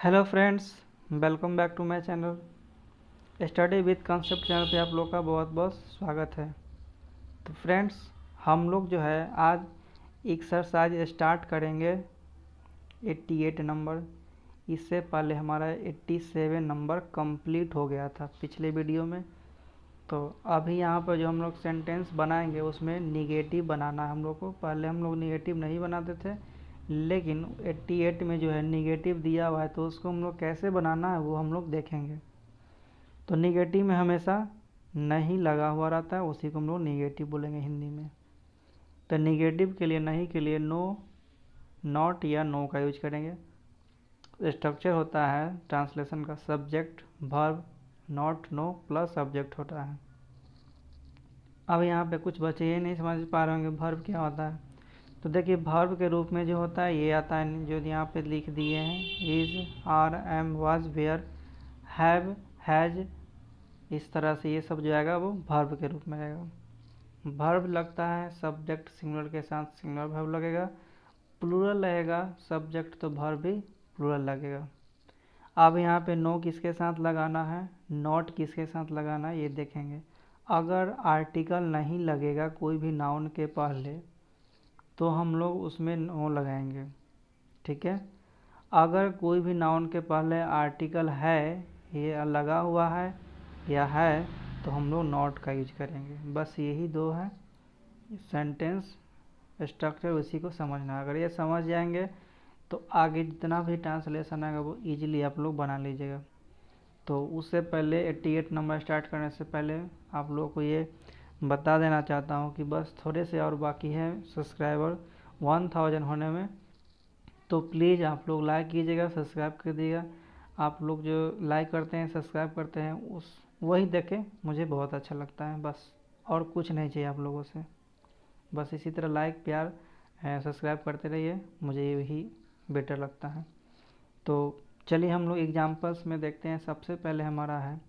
Hello friends, welcome back to my channel. Study with concept channel पे आप लोग का बहुत बहुत स्वागत है। तो फ्रेंड्स, हम लोग जो है आज एक्सरसाइज स्टार्ट करेंगे 88 नंबर। इससे पहले हमारा 87 नंबर कंप्लीट हो गया था पिछले वीडियो में। तो अभी यहाँ पर जो हम लोग सेंटेंस बनाएंगे उसमें निगेटिव बनाना है हम लोग को। पहले हम लोग निगेटिव नहीं बनाते थे, लेकिन 88 में जो है निगेटिव दिया हुआ है, तो उसको हम लोग कैसे बनाना है वो हम लोग देखेंगे। तो निगेटिव में हमेशा नहीं लगा हुआ रहता है, उसी को हम लोग निगेटिव बोलेंगे हिंदी में। तो निगेटिव के लिए नहीं के लिए नो, नॉट या नो का यूज करेंगे। स्ट्रक्चर होता है ट्रांसलेशन का subject verb, not know plus subject होता है। अब यहाँ पे कुछ बच्चे ये नहीं समझ पा रहे होंगे वर्ब क्या होता है। तो देखिए वर्ब के रूप में जो होता है ये आता है, जो यहाँ पे लिख दिए हैं, is, are, am, was, were, have, has, इस तरह से ये सब जो आएगा वो वर्ब के रूप में आएगा। वर्ब लगता है सब्जेक्ट सिंगुलर के साथ सिंगुलर वर्ब लगेगा, प्लूरल रहेगा सब्जेक्ट तो वर्ब भी प्लूरल लगेगा। अब यहाँ पे नो किसके साथ लगाना है, नॉट किसके साथ लगाना है ये देखेंगे। अगर आर्टिकल नहीं लगेगा कोई भी नाउन के पहले तो हम लोग उसमें नो लगाएंगे, ठीक है। अगर कोई भी नाउन के पहले आर्टिकल है, ये लगा हुआ है या है, तो हम लोग नॉट का यूज करेंगे। बस यही दो है सेंटेंस स्ट्रक्चर, उसी को समझना। अगर ये समझ जाएंगे तो आगे जितना भी ट्रांसलेशन आएगा वो इजीली आप लोग बना लीजिएगा। तो उससे पहले 88 नंबर स्टार्ट करने से पहले आप लोगों को ये बता देना चाहता हूँ कि बस थोड़े से और बाकी है सब्सक्राइबर 1000 होने में। तो प्लीज़ आप लोग लाइक कीजिएगा, सब्सक्राइब कर दीजिएगा। आप लोग जो लाइक करते हैं, सब्सक्राइब करते हैं, उस वही देखें मुझे बहुत अच्छा लगता है। बस और कुछ नहीं चाहिए आप लोगों से, बस इसी तरह लाइक प्यार सब्सक्राइब करते रहिए, मुझे यही बेटर लगता है। तो चलिए हम लोग एग्जाम्पल्स में देखते हैं। सबसे पहले हमारा है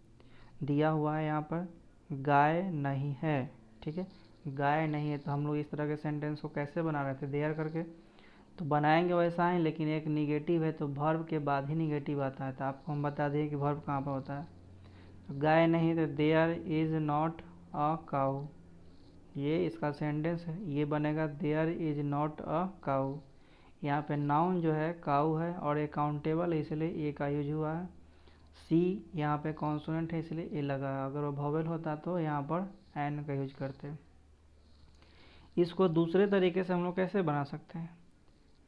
दिया हुआ है यहाँ पर गाय नहीं है, ठीक है। गाय नहीं है तो हम लोग इस तरह के सेंटेंस को कैसे बना रहे थे, देयर करके तो बनाएंगे वैसा ही, लेकिन एक निगेटिव है तो वर्ब के बाद ही निगेटिव आता है। तो आपको हम बता दिए कि वर्ब कहाँ पर होता है। तो गाय नहीं तो देयर इज़ नॉट अ काऊ, ये इसका सेंटेंस है, ये बनेगा देयर इज़ नॉट अ काऊ। यहाँ पे नाउन जो है काऊ है और ये काउंटेबल है इसलिए ए का यूज हुआ है। सी यहाँ पे कॉन्सोनेंट है इसलिए ए लगा है, अगर वो वोवेल होता तो यहाँ पर एन का यूज करते। इसको दूसरे तरीके से हम लोग कैसे बना सकते हैं,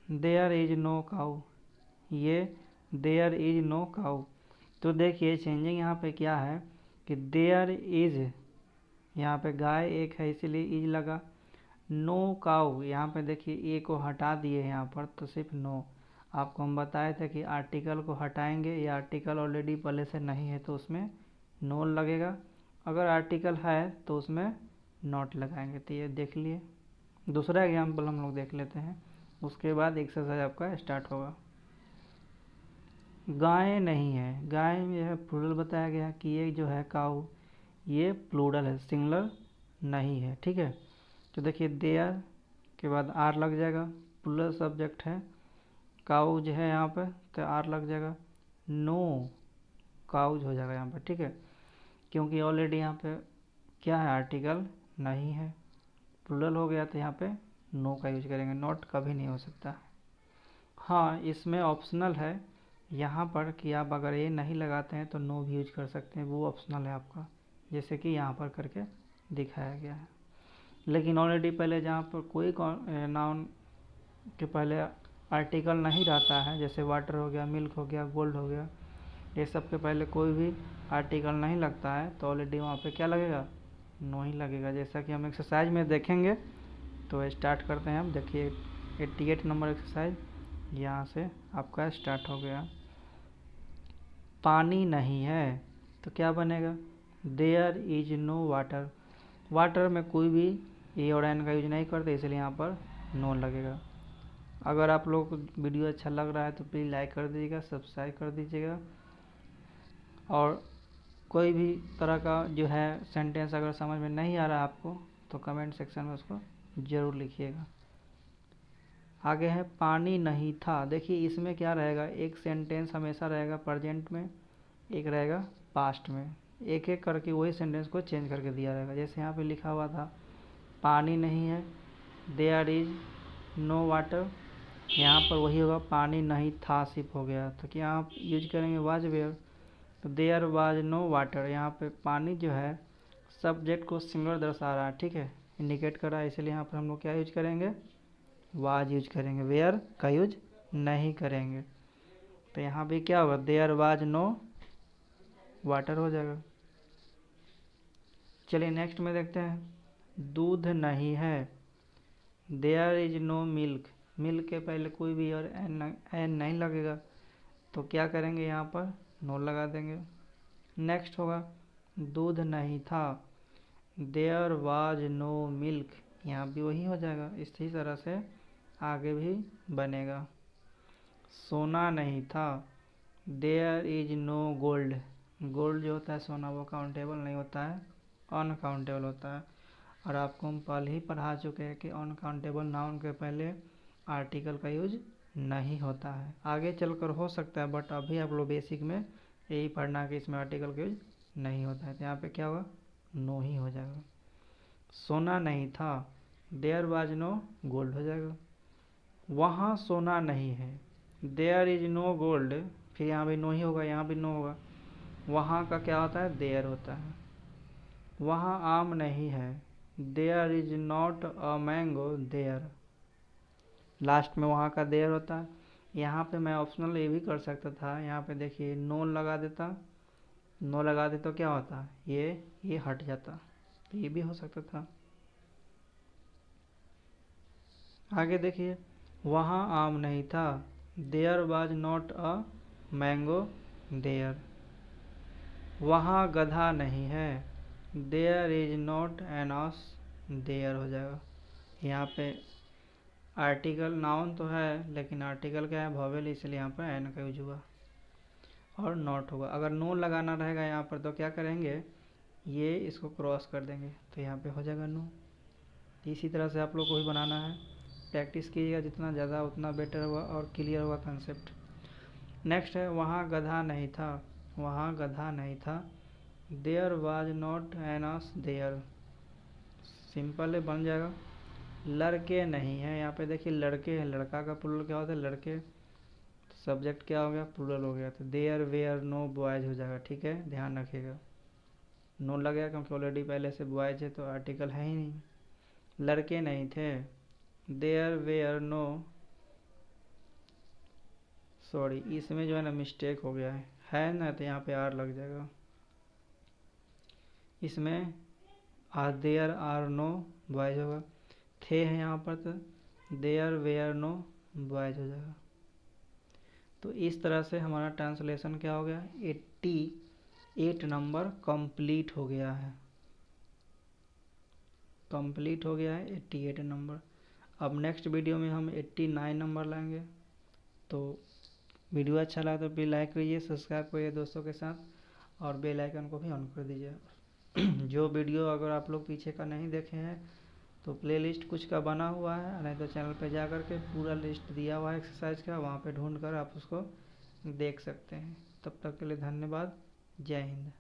देयर इज नो काऊ, ये देयर इज नो काऊ। तो देखिए चेंजिंग यहाँ पे क्या है कि देयर इज, यहाँ पे गाय एक है इसीलिए इज लगा। नो काऊ, यहाँ पे देखिए ए को हटा दिए यहाँ पर तो सिर्फ नो। आपको हम बताए थे कि आर्टिकल को हटाएंगे, या आर्टिकल ऑलरेडी पहले से नहीं है तो उसमें नो लगेगा, अगर आर्टिकल है तो उसमें नॉट लगाएंगे। तो ये देख लिए। दूसरा एग्जाम्पल हम लोग देख लेते हैं, उसके बाद एक्सरसाइज आपका स्टार्ट होगा। गाय नहीं है, गाय में है प्लूरल बताया गया कि ये जो है काऊ ये प्लूरल है, सिंगुलर नहीं है, ठीक है। तो देखिए देयर के बाद आर लग जाएगा, प्लूरल सब्जेक्ट है, काउज है यहाँ पे तो आर लग जाएगा। नो काउज हो जाएगा यहाँ पे, ठीक है, क्योंकि ऑलरेडी यहाँ पे क्या है आर्टिकल नहीं है, प्लूरल हो गया तो यहाँ पे नो का यूज करेंगे, नॉट कभी नहीं हो सकता। हाँ इसमें ऑप्शनल है यहाँ पर कि आप अगर ये नहीं लगाते हैं तो नो भी यूज कर सकते हैं, वो ऑप्शनल है आपका, जैसे कि यहाँ पर करके दिखाया गया है। लेकिन ऑलरेडी पहले जहाँ पर कोई नाउन के पहले आर्टिकल नहीं रहता है, जैसे वाटर हो गया, मिल्क हो गया, गोल्ड हो गया, ये सब के पहले कोई भी आर्टिकल नहीं लगता है तो ऑलरेडी वहाँ पे क्या लगेगा, नो ही लगेगा। जैसा कि हम एक्सरसाइज में देखेंगे। तो स्टार्ट करते हैं हम। देखिए 88 नंबर एक्सरसाइज यहाँ से आपका स्टार्ट हो गया। पानी नहीं है तो क्या बनेगा, there is no water. Water में कोई भी ए और एन का यूज नहीं करते इसलिए यहाँ पर नो लगेगा। अगर आप लोग को वीडियो अच्छा लग रहा है तो प्लीज़ लाइक कर दीजिएगा, सब्सक्राइब कर दीजिएगा, और कोई भी तरह का जो है सेंटेंस अगर समझ में नहीं आ रहा है आपको तो कमेंट सेक्शन में उसको ज़रूर लिखिएगा। आगे है पानी नहीं था। देखिए इसमें क्या रहेगा, एक सेंटेंस हमेशा रहेगा प्रेजेंट में, एक रहेगा पास्ट में, एक एक करके वही सेंटेंस को चेंज करके दिया रहेगा। जैसे यहाँ पे लिखा हुआ था पानी नहीं है, देयर इज नो वाटर, यहाँ पर वही होगा पानी नहीं था सिर्फ हो गया, तो क्या आप यूज करेंगे वाज वेयर। तो देयर वाज नो वाटर, यहाँ पे पानी जो है सब्जेक्ट को सिंगुलर दर्शा रहा है, ठीक है, इंडिकेट कर रहा है, इसलिए यहाँ पर हम लोग क्या यूज करेंगे, वाज यूज करेंगे, वेयर का यूज नहीं करेंगे। तो यहाँ भी क्या होगा, देयर वाज नो वाटर हो जाएगा। चलिए नेक्स्ट में देखते हैं, दूध नहीं है, there is no milk, milk के पहले कोई भी और एन नहीं लगेगा, तो क्या करेंगे यहाँ पर नो लगा देंगे। नेक्स्ट होगा दूध नहीं था, देयर वाज नो मिल्क, यहाँ भी वही हो जाएगा, इसी तरह से आगे भी बनेगा। सोना नहीं था, there is no gold, gold जो होता है सोना वो काउंटेबल नहीं होता है, अनकाउंटेबल होता है, और आपको हम पहले ही पढ़ा चुके हैं कि अनकाउंटेबल नाउन के पहले आर्टिकल का यूज नहीं होता है। आगे चलकर हो सकता है, बट अभी आप लोग बेसिक में यही पढ़ना कि इसमें आर्टिकल का यूज नहीं होता है, तो यहाँ पे क्या होगा, नो ही हो जाएगा। सोना नहीं था, देयर वाज नो गोल्ड हो जाएगा। वहाँ सोना नहीं है, देयर इज नो गोल्ड, फिर यहाँ भी नो ही होगा, यहाँ भी नो होगा। वहाँ का क्या होता है, देयर होता है। वहाँ आम नहीं है, there is not a mango there, last में वहाँ का देयर होता है। यहाँ पे मैं ऑप्शनल ये भी कर सकता था, यहाँ पे देखिए नो लगा देता, नो लगा दे तो क्या होता, ये हट जाता, तो ये भी हो सकता था। आगे देखिए, वहाँ आम नहीं था, there was not a mango there. वहाँ गधा नहीं है, there is not an ass there हो जाएगा। यहाँ पे आर्टिकल नाउन तो है, लेकिन आर्टिकल क्या है, वोवेल, इसलिए यहाँ पर एन का यूज हुआ और नॉट होगा। अगर नो लगाना रहेगा यहाँ पर तो क्या करेंगे, ये इसको क्रॉस कर देंगे, तो यहाँ पे हो जाएगा नो। इसी तरह से आप लोग को भी बनाना है, प्रैक्टिस कीजिएगा जितना ज़्यादा उतना बेटर होगा और क्लियर होगा कंसेप्ट। नेक्स्ट है वहाँ गधा नहीं था, वहाँ गधा नहीं था, there was not an ass there, simple है, बन जाएगा। लड़के नहीं है, यहाँ पे देखिए लड़के है, लड़का का प्लूरल क्या होता है, लड़के, सब्जेक्ट क्या हो गया, प्लूरल हो गया, तो देयर वेयर नो बॉयज हो जाएगा, ठीक है, ध्यान रखिएगा। नो लगेगा क्योंकि ऑलरेडी पहले से बॉयज है, तो आर्टिकल है ही नहीं। लड़के नहीं थे, देयर वेयर नो, सॉरी इसमें जो है ना मिस्टेक हो गया है ना, तो यहाँ पे आर लग जाएगा, इसमें are there are no boys होगा, थे हैं यहाँ पर, तो देयर वेयर नो बॉयज हो जाएगा। तो इस तरह से हमारा ट्रांसलेशन क्या हो गया, 88 नंबर कंप्लीट हो गया है, कंप्लीट हो गया है 88 नंबर। अब नेक्स्ट वीडियो में हम 89 नंबर लाएंगे। तो वीडियो अच्छा लगा तो प्लीज़ लाइक करिए, सब्सक्राइब करिए दोस्तों के साथ, और बेल आइकन को भी ऑन कर दीजिए। जो वीडियो अगर आप लोग पीछे का नहीं देखे हैं तो प्लेलिस्ट कुछ का बना हुआ है, नहीं तो चैनल पे जा कर के पूरा लिस्ट दिया हुआ है एक्सरसाइज का, वहाँ पे ढूंढ कर आप उसको देख सकते हैं। तब तक के लिए धन्यवाद, जय हिंद।